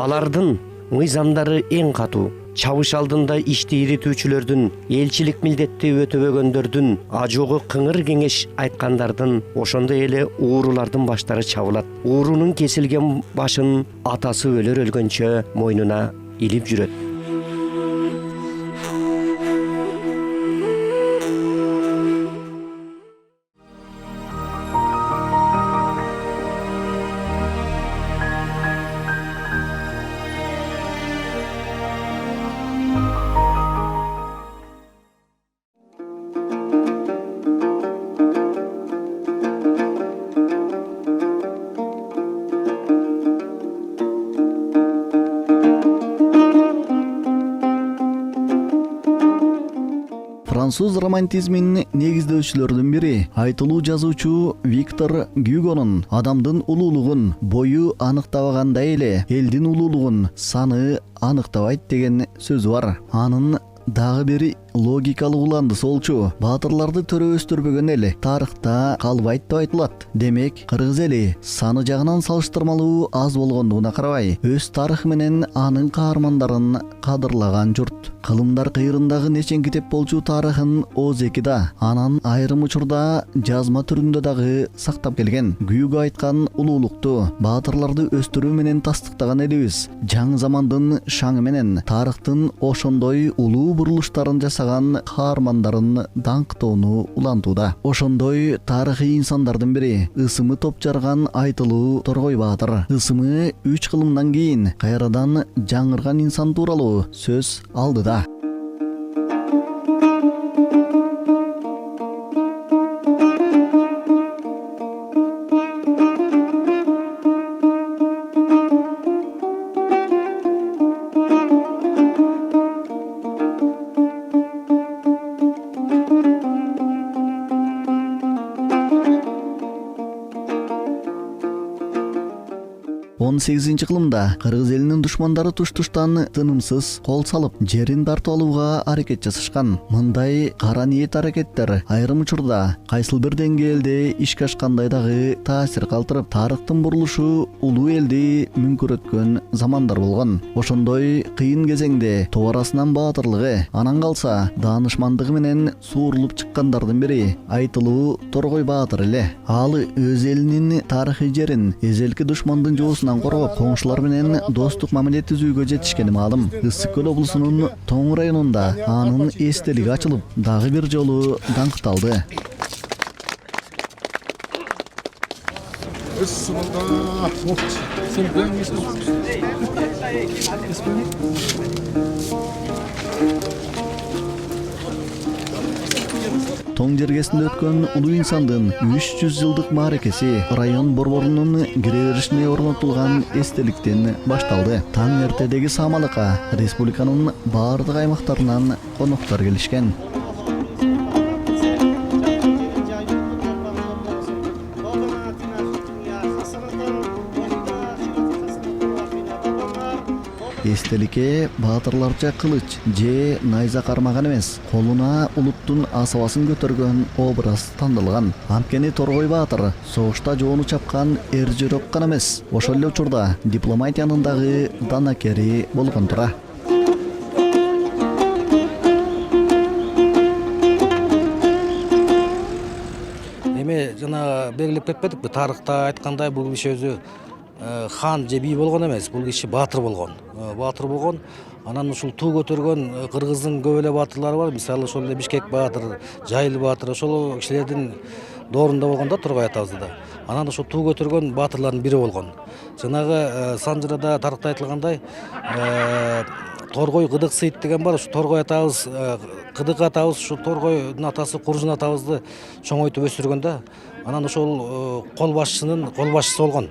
Алардын мыйзамдары эң катуу. Чабыш алдында ишти иритүүчүлөрдүн, элчилик милдетти өтөбөгөндөрдүн, ажогу кыңыр кеңеш айткандардын, ошондой эле уурулардын баштары чабылат. Уурунун кесилген башын атасы өлөр өлгөнчө мойнуна илип жүрөт. Француз романтизминин негиздөөчүлөрүнүн бири айтылуу жазуучу Виктор Гюгонун адамдын улуулугун бою аныктабагандай эле элдин улуулугун саны аныктабайт деген сөзү бар. Анын дагы бир логикалык уландысы болчу. Баатырларды төрө өстүрбөгөн эл тарыхта калбайт деп айтылат. Демек, кыргыз эли саны жагынан салыштырмалуу аз болгондугуна карабай, өз тарыхы менен анын каармандарын кадырлаган журт. Кылымдар кыйрындагы нечен китеп болчу тарыхын Озекида, анан айрым учурда жазма түрүндө дагы сактап келген. Гюго айткан улуулукту баатырларды өстүрүү менен тастыктаган элибиз жаңы замандын шаңы менен тарыхтын ошондой улуу бурулуштарын жасаган каармандарын даңктоону улантууда. Ошондой тарыхый инсандардын бири ысымы топ жарган айтылуу Торгой Баатыр. Ысымы 3 кылымдан кийин кайрадан жаңырган инсан тууралуу сөз алдыда. Он 8 кылымда кыргыз элинин душмандары туш-туштан тынымсыз кол салып, жерин тартып алууга аракет жасашкан. Мындай кара ниет аракеттер айрым учурда кайсыл бир деңгээлде ишке ашкандай дагы таасир калтырып, тарыхтын бурулушу улуу элди мүңкүрөткөн замандар болгон. Ошондой кыйын кезеңде товарасынан баатырлыгы, анан калса даанышмандыгы менен суурулуп чыккандардын бири айтылуу Торгой Баатыр эле. Ал өз элинин тарыхый жерин эзелки душмандын жоосунан коргоп, коңшулар менен достук мамиле түзүүгө жетишкени маалым. Ысык көл облусунун Тоң районунда анын эстелиги ачылып, дагы бир жолу даңкталды. Тоң жергесинде өткөн улуу инсандын 300 жылдык мааракеси район борборунун кире-беришине орнотулган эстеликтен башталды. Таң эртедеги самалыкка республиканын баардык аймактарынан коноктор келишкен. Эстеликке баатырларча кылыч же найза кармаган эмес, колуна улуттун асабасын көтөргөн образ тандалган. Анткени Торгой Баатыр согушта жоону чапкан эр жүрөк гана эмес, ошол эле учурда дипломатиянын дагы данакери болгон тура. Эми жана белгилеп кетпедикпи, тарыхта айткандай бул киши өзү хан же бий болгон эмес, бул киши баатыр болгон. Баатыр болгон. Анан ушул туу көтөргөн кыргыздын көп эле баатырлары бар. Мисалы ошол эле Бишкек Баатыр, Жайыл Баатыр, ошол кишилердин доорунда болгон да Торгой атабызда да. Анан ошол туу көтөргөн баатырлардын бири болгон. Жанагы Санжырада тарыхта айтылгандай, Торгой Кыдык Сыйыт деген бар. Ушу Торгой атабыз, Кыдык атабыз, ушу Торгойдун атасы Куржун атабызды чоңойтуп өсүргөн да. Анан ошол кол башчысы болгон.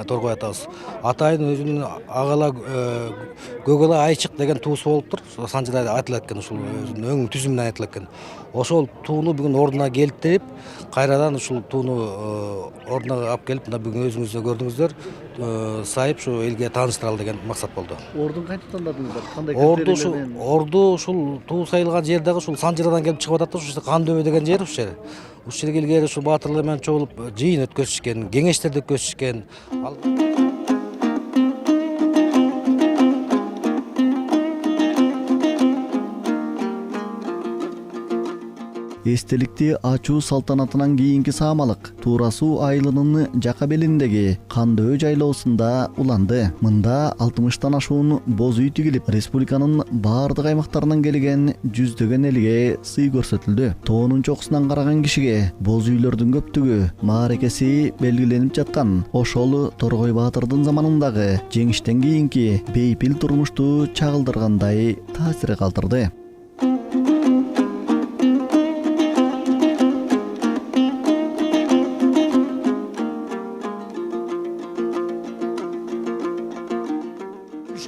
Торгой атабыз. Атайын өзүнүн агала Көгала Айчык деген туусу болуптур. Санжырада айтылат экен, ушул өзүнүн өң түзүмүнөн айтылат экен. Ошол тууну бүгүн ордуна келтирип, кайрадан ушул тууну ордуна алып келип, мына бүгүн өзүңүз да көрдүңүздөр, сайып ушу элге тааныштыралы деген максат болду. Ордун кантип тандадыңыздар? Кандай Орду ушул туу сайылган жер дагы ушул Санжырадан келип чыгып атат да, ушул Кан дөбө деген жер ушул жер. Ушул жерге илгери ушул баатырлар менен чогулуп жыйын өткөзүшкөн, кеңештерди өткөзүшкөн. эстеликти ачуу салтанатынан кийинки саамалык Туура суу айылынын жака белиндеги Кандөө жайлоосунда уланды. Мында 60тан ашуун боз үй тигилип, республиканын баардык аймактарынан келген жүздөгөн элге сый көрсөтүлдү. Тоонун чокусунан караган кишиге боз үйлөрдүн көптүгү мааракеси белгиленип жаткан ошол Торгой Баатырдын заманындагы жеңиштен кийинки бейпил турмушту чагылдыргандай таасир калтырды.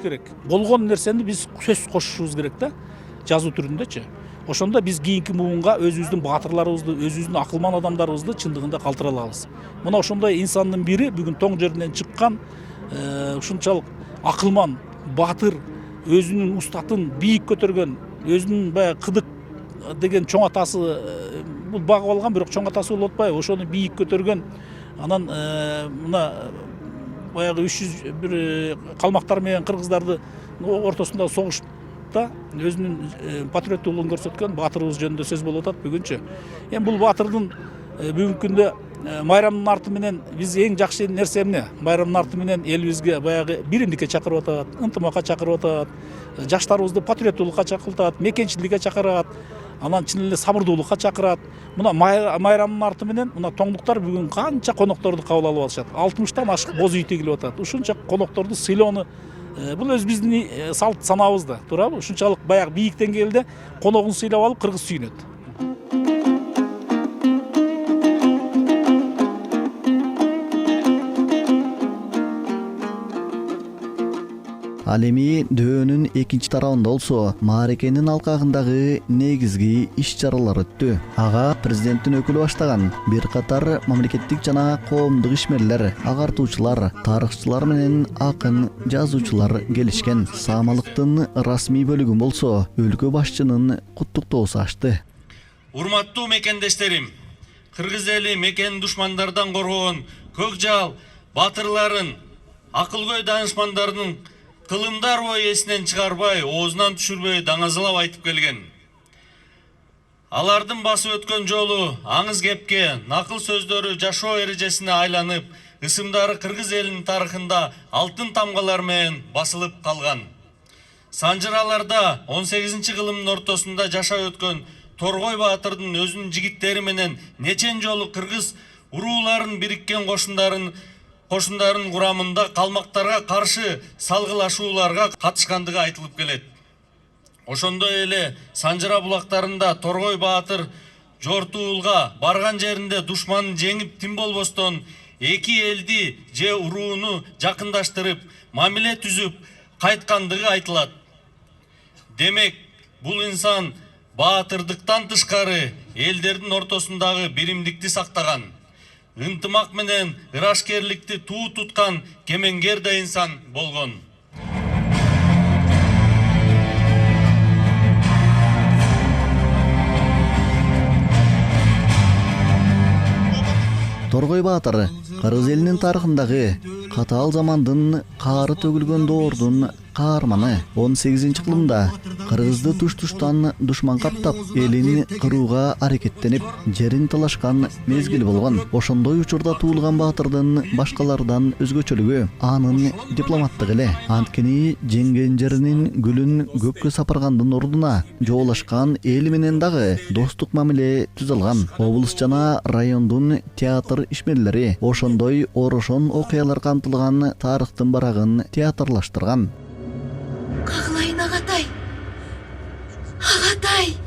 Керек. Болгон нерсени биз сөз кошушубуз керек да, жазуу түрүндөчү. Ошондо биз кийинки муунга өзүбүздүн баатырларыбызды, өзүбүздүн акылман адамдарыбызды чындыгында калтыра алабыз. Мына ошондой инсандын бири бүгүн тоң жеринен чыккан, ушунчалык акылман, баатыр, өзүнүн устатын бийик көтөргөн, өзүнүн баягы кыдык деген чоң атасы, бул багып алган, бирок чоң атасы болуп атпайбы, ошону бийик көтөргөн, анан мына баягы 300 бир калмактар менен кыргыздарды ортосунда согушта өзүнүн патриоттуулугун көрсөткөн баатырыбыз жөнүндө сөз болуп атат бүгүнчү. Эми бул баатырдын бүгүнкү күндө майрамдын арты менен биз эң жакшы нерсе эмне? Майрамдын арты менен элибизге баягы биримдикке чакырып атат, ынтымакка чакырып атат, жаштарыбызды патриоттуулукка чакырып атат, мекенчиликке чакырат, анан чын эле сабырдуулукка чакырат. Мына майрамдын арты менен мына тоңдуктар бүгүн канча конокторду кабыл алып алышат. 60тан ашык боз үй тигилип атат. Ушунча конокторду сыйлоону бул өз биздин салт санаабызда, туурабы? Ушунчалык баягы бийик деңгээлде коногун сыйлап алып кыргыз сүйүнөт. Ал эми дөөнүн экинчи тарабында болсо мааракенин алкагындагы негизги иш-чаралар өттү. Ага президенттин өкүлү баштаган бир катар мамлекеттик жана коомдук ишмерлер, агартуучулар, тарыхчылар менен акын, жазуучулар келишкен. Саамалыктын расмий бөлүгүн болсо өлкө башчынын куттуктоосу ачты. Урматтуу мекендештерим, кыргыз эли мекен душмандардан коргон көк жал баатырларын, акылгөй данышмандардын кылымдар бою эсинен чыгарбай, оозунан түшүрбөй даңазалап айтып келген. Алардын басып өткөн жолу аңыз кепке, накыл сөздөрү жашоо эрежесине айланып, ысымдары кыргыз элинин тарыхында алтын тамгалар менен басылып калган. Санжыраларда 18-кылымдын ортосунда жашап өткөн Торгой Баатырдын өзүнүн жигиттери менен нечен жолу кыргыз урууларын бириккен кошундарын курамында калмактарга каршы салгылашууларга катышкандыгы айтылып келет. Ошондой эле Санжыра булактарында Торгой Баатыр жортуулга барган жеринде душманын жеңип тим болбостон эки элди же урууну жакындаштырып, мамиле түзүп кайткандыгы айтылат. Демек, бул инсан баатырдыктан тышкары элдердин ортосундагы биримдикти сактаган, ынтымак менен ырашкерликти туу туткан кемеңгер да инсан болгон. Торгой Баатыр кыргыз элинин тарыхындагы катаал замандын каары төгүлгөн доордун каарманы. 18-кылымда кыргызды туш-туштан душман каптап, элин кырууга аракеттенип, жерин талашкан мезгил болгон. Ошондой учурда туулган Баатырдын башкалардан өзгөчөлүгү анын дипломаттыгы эле. Анткени жеңген жеринин гүлүн көккө сапаргандын ордуна жоолашкан эл менен дагы достук мамиле түзүлгөн. Облус жана райондун театр ишмерлери ошондой орошон окуялар камтылган тарыхтын барагын театрлаштырган. Кагылайын агатай, агатай,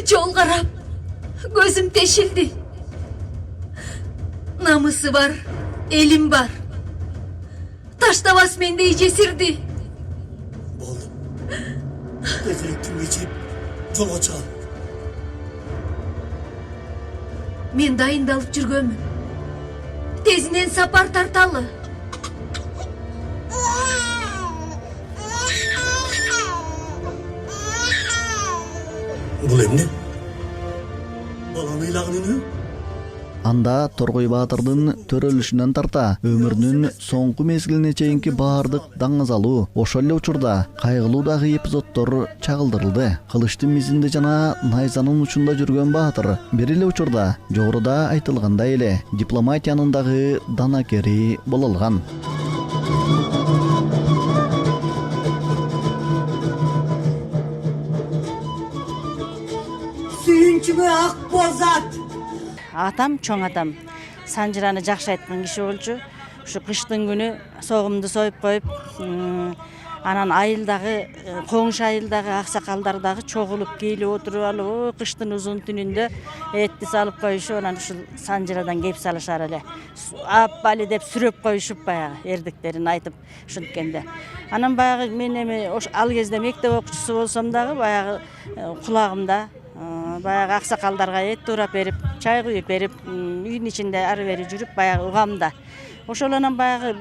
жол карап, көзүм тешилди. Намысы бар, элим бар. Таштабас мендей жесирди. Болду. Тезирээк кечирип, жолго чыгам. Мен дайындалып жүргөнмүн. Тезинен сапар тарталы. Бул эмне? Баланы ыйлаган үнү? Анда Торгой Баатырдын төрөлүшүнөн тарта өмүрүнүн соңку мезгилине чейинки баардык даңазалуу, ошол эле учурда кайгылуу дагы эпизоддор чагылдырылды. Кылычтын мизинде жана найзанын учунда жүргөн Баатыр бир эле учурда жогоруда айтылгандай эле дипломатиянын дагы данакери боло алган. Сүйүнчүңө ак бозат. Атам, чоң атам Санжыраны жакшы айткан киши болчу. Ушу кыштын күнү согумду союп коюп, анан айылдагы, коңшу айылдагы аксакалдар дагы чогулуп келип отуруп алып, кыштын узун түнүндө этти салып коюшуп, анан ушул Санжырадан кеп салышар эле. Аппали деп сүрөп коюшуп баягы эрдиктерин айтып ушинткенде. Анан баягы мен эми ал кезде мектеп окуучусу болсом дагы баягы кулагымда баягы аксакалдарга эт турап берип, чай куюп берип, үйдүн ичинде ары бери жүрүп баягы угамда. Ошол анан баягы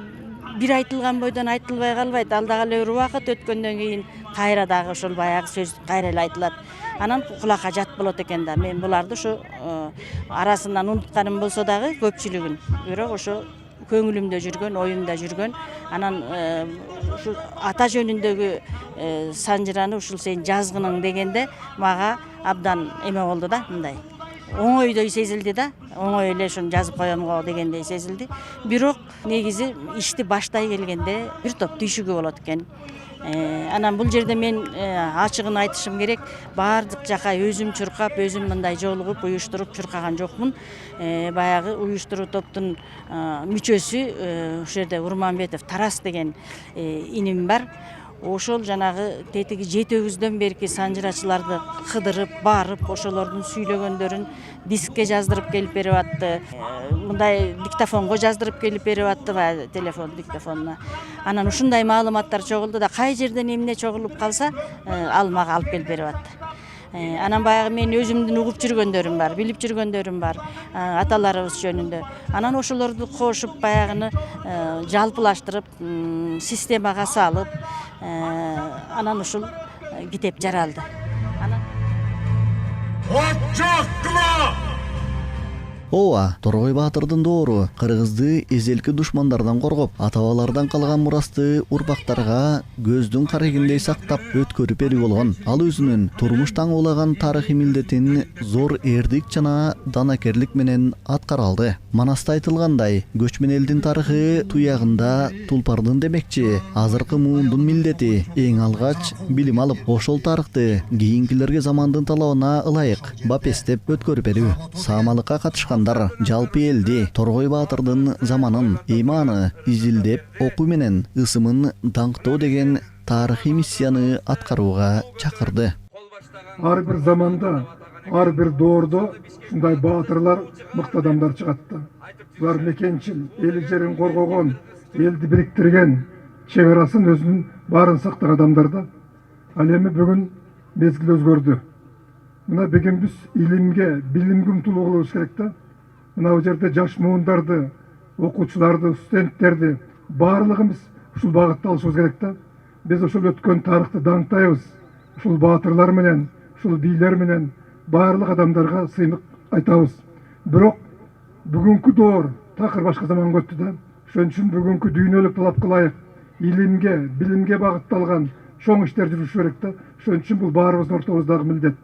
бир айтылган бойдон айтылбай калбайт. Ал дагы эле бир убакыт өткөндөн кийин кайра дагы ошол баягы сөз кайра эле айтылат. Анан кулакка жат болот экен да. Мен буларды ушу арасынан унутканым болсо дагы көпчүлүгүн, бирок ошо көңүлүмдө жүргөн, оюмда жүргөн. Анан ушу ата жөнүндөгү Санжыраны ушул сен жазгының дегенде мага абдан эме болду да, мындай. Оңойдой сезилди да, оңой эле ушуну жазып коем го дегендей сезилди. Бирок негизи ишти баштай келгенде бир топ түйшүгү болот экен. Анан бул жерде мен ачыгын айтышым керек. Баардык жака өзүм чуркап, өзүм мындай жолугуп, уюштуруп чуркаган жокмун. Баягы уюштуруу топтун мүчөсү ошол жерде Урманбетов Тарас деген иним бар. Ошол жанагы тетиги 7-9-дөн берки санжырачыларды кыдырып, барып, ошолордун сүйлөгөндөрүн дискке жаздырып келип берип атты. Мындай диктофонго жаздырып келип берип атты, баягы телефон диктофонуна. Анан ушундай маалыматтар чогулду да, кай жерден эмне чогулуп калса, ал мага алып келип берип атты. Анан баягы мен өзүмдүн угуп жүргөндөрүм бар, билип жүргөндөрүм бар, аталарыбыз жөнүндө. Анан ошолорду кошуп баягыны жалпылаштырып, системага салып, анан ушул китеп жаралды. Ооба, Торгой Баатырдын доору кыргызды эзелки душмандардан коргоп, ата-бабалардан калган мурасты урпактарга көздүн карегиндей сактап өткөрүп берүү болгон. Ал өзүнүн турмуштан улаган тарыхый милдетин зор эрдик жана данакерлик менен аткара алды. Манаста айтылгандай, көчмөн элдин тарыхы туягында тулпардын демекчи, азыркы муундун милдети эң алгач билим алып, ошол тарыхты кийинкилерге замандын талабына ылайык бапестеп өткөрүп берүү. Саамалыкка катышкан жалпы элди Торгой Баатырдын заманын, ыйманы изилдеп окуу менен ысымын даңктоо деген тарыхый миссияны аткарууга чакырды. Ар бир заманда, ар бир доордо ушундай баатырлар, мыкты адамдар чыгатты. Булар мекенчил, эл жерин коргогон, элди бириктирген, чек арасын өзүнүн баарын сактаган адамдар да. Ал эми бүгүн мезгил өзгөрдү. Мына бүгүн биз илимге, билимге умтулуу болушубуз керек да. Мына жерде жаш муундарды, окуучуларды, студенттерди баарлыгыбыз ушул багытта алышыбыз керек да. Биз ошол өткөн тарыхты даңктайбыз. Ушул баатырлар менен, ушул бийлер менен баарлык адамдарга сыймык айтабыз. Бирок бүгүнкү доор такыр башка заманга өттү да. Ошон үчүн бүгүнкү дүйнөлүк талапка ылайык илимге, билимге багытталган чоң иштер жүрүшү керек да. Ошон үчүн бул баарыбыздын ортобуздагы милдет.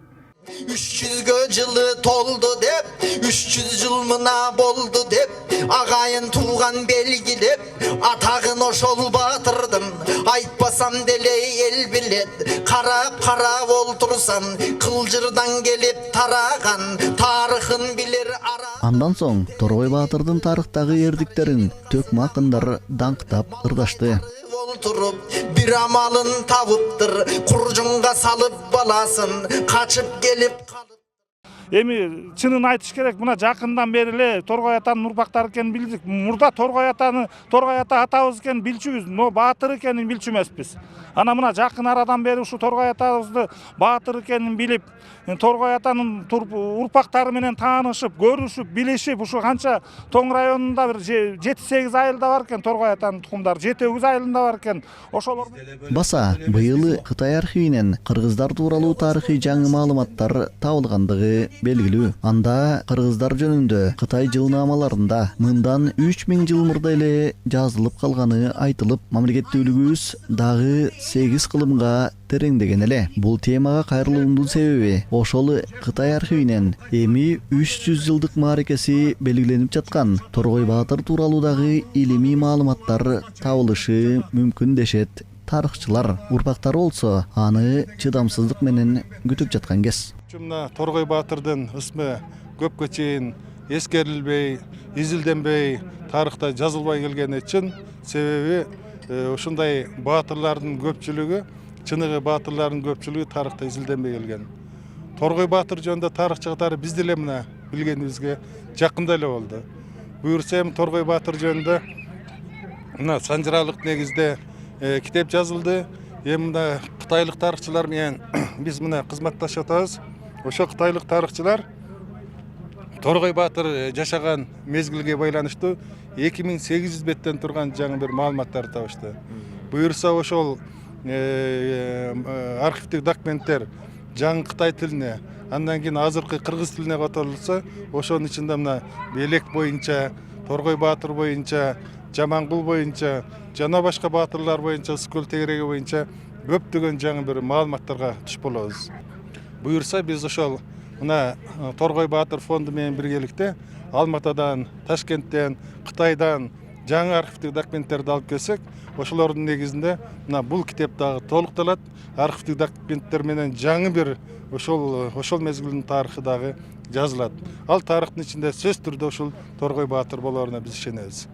300 жылы толду деп, 300 жыл мына болду деп, агайын туган белгилеп, атагын ошол баатырдын, айтпасам деле эл билет. Карап олтурсам, кылжырдан келип тараган, тарыхын билер ара. Андан соң Торгой Баатырдын тарыхтагы эрдиктерин төкмө акындар даңктап ырдашты. Олтуруп, бир амалын табыптыр, куржунга салып баласын, качып келип калып. Эми чынын айтыш керек, мына жакындан бери эле Торгой атанын урпактары экенин билдик. Мурда Торгой ата атабыз экенин билчүбүз, но баатыр экенин билчү эмеспиз. Ана мына жакын арадан бери ушу Торгай атабызды баатыр экенин билип, Торгай атанын урпактары менен таанышып, көрүшүп, билишип, ушу канча Тоң районунда бир 7-8 айылда бар экен Торгай атанын тукумдары, 7-9 айылында бар экен. Ошолор Баса быйыл Кытай архивинен кыргыздар тууралуу тарыхый жаңы маалыматтар табылгандыгы белгилүү. Анда кыргыздар жөнүндө Кытай жылнаамаларында мындан 3000 жыл мурда эле жазылып калганы айтылып, мамлекеттүүлүгүбүз дагы 8 кылымга тереңдеген эле. Бул темага кайрылуумдун себеби ошол Кытай архивинен эми 300 жылдык мааракеси белгиленип жаткан Торгой баатыр тууралуу дагы илимий маалыматтар табылышы мүмкүн дешет тарыхчылар. Урпактары болсо аны чыдамсыздык менен күтүп жаткан кез. Мына Торгой баатырдын ысмы көпкө чейин эскерилбей, изилденбей, тарыхта жазылбай келгени үчүн, себеби ушундай баатырлардын көпчүлүгү, чыныгы баатырлардын көпчүлүгү тарыхта изилденбей келген. Торгой баатыр жөнүндө тарыхчы катары биз деле мына билгенибизге жакында эле болду. Буюрса эми Торгой баатыр жөнүндө мына санжыралык негизде китеп жазылды. Эми мына кытайлык тарыхчылар менен биз мына кызматташып атабыз. Ошо кытайлык тарыхчылар Торгой баатыр жашаган мезгилге байланыштуу 2800 беттен турган жаңы бир маалыматтарды табышты. Буюрса ошол архивдик документтер жаңы Кытай тилине, андан кийин азыркы кыргыз тилине которулса, ошонун ичинде мына Белек боюнча, Торгой баатыр боюнча, Жамангул боюнча, жана башка баатырлар боюнча, Скөл тегереги боюнча көптөгөн жаңы бир маалыматтарга туш болобуз. Буюрса биз ошол мына Торгой баатыр фонду менен биргеликте Алматадан, Ташкенттен, Кытайдан жаңы архивдик документтерди алып келсек, ошолордун негизинде мына бул китеп дагы толукталат. Архивдик документтер менен жаңы бир ошол мезгилдин тарыхы дагы жазылат. Ал тарыхтын ичинде сөз түрдө ушул Торгой баатыр болоруна биз ишенебиз.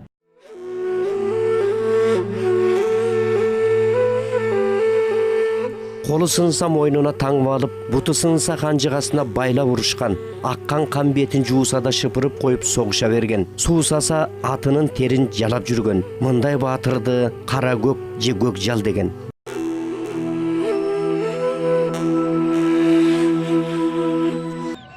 Колу сынса мойнуна таңып алып, буту сынса канжыгасына байлап урушкан. Аккан кан бетин жууса да шыпырып коюп согуша берген. Суусаса атынын терин жалап жүргөн. Мындай баатырды кара көк же көк жал деген.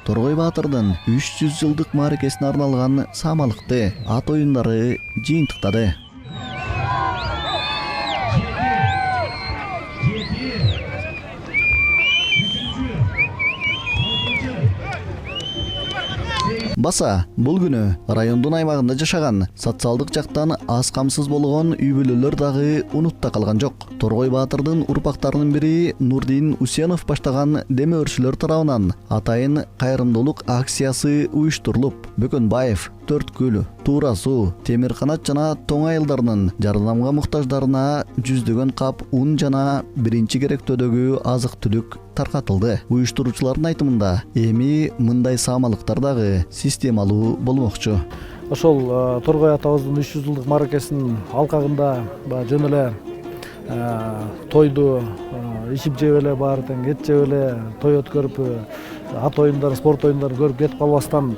Торгой баатырдын 300 жылдык мааракесине арналган самалыкты ат оюндары жыйынтыктады. Баса бул күнү райондун аймагында жашаган, социалдык жактан аз камсыз болгон үй бүлөлөр дагы унутта калган жок. Торгой баатырдын урпактарынын бири Нурдин Усенов баштаган демөөрчүлөр тарабынан атайын кайрымдуулук акциясы уюштурулуп, Бөкөнбаев, Төрткүл, Туура суу, Темир канат жана Тоң айылдарынын жардамга муктаждарына жүздөгөн кап ун жана биринчи керектөөдөгү азык-түлүк таркатылды. Уюштуруучулардын айтымында эми мындай саамалыктар дагы системалуу болмокчу. Ошол Торгой атабыздын 300 жылдык мааракесинин алкагында жөн эле тойду ичип жеп эле баары тең эт жеп эле той өткөрүп, ат оюндары, спорт оюндарын көрүп кетип калбастан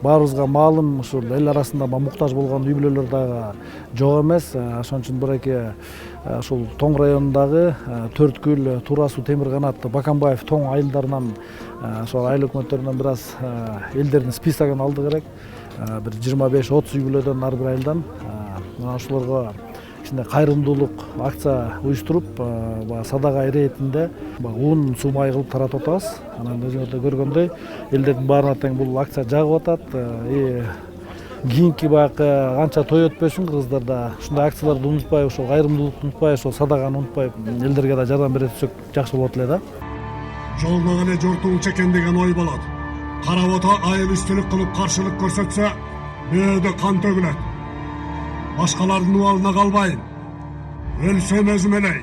баарыбызга маалым ушул эл арасында муктаж болгон үй бүлөлөр дагы жок эмес. Ошон үчүн буреки ушул Тоң районундагы Төрткүл, Туура суу, Темир канат, Баканбаев, Тоң айылдарынан ошол айыл өкмөттөрүнөн бир аз элдердин списогун алды керек. Бир 25-30 үй бүлөдөн ар бир айылдан ошолорго ичинде кайрымдуулук акция уюштуруп, садага иретинде ун, суу, май кылып таратып атабыз. Анан өзүңөр да көргөндөй элдердин баарына тең бул акция жагып атат. Кийинки баягы канча той өтпөсүн, кыргыздарда ушундай акцияларды унутпай, ошол кайрымдуулукту унутпай, ошол садаганы унутпай элдерге да жардам бере түшсөк жакшы болот эле да. Жолдон эле жортуңчу экен деген ой болот. Карап ото айыл үстүлүк кылып каршылык көрсөтсө, бөөдө кан төгүлөт. Башкалардын убалына калбайын. Өлсөм өзүм элей.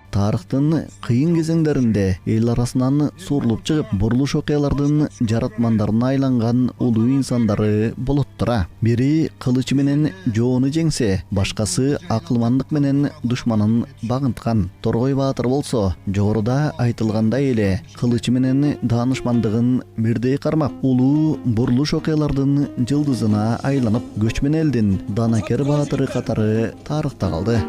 Тарыхтын кыйын кезеңдеринде эл арасынан сурулуп чыгып, бурулуш окуялардын жаратмандарына айланган улуу инсандары болот тура. Бири кылычы менен жоону жеңсе, башкасы акылмандык менен душманын багынткан. Торгой баатыр болсо, жогоруда айтылгандай эле кылычы менен даанышмандыгын бирдей кармап, улуу бурулуш окуялардын жылдызына айланып, көчмөн элдин данакер баатыры катары тарыхта калды.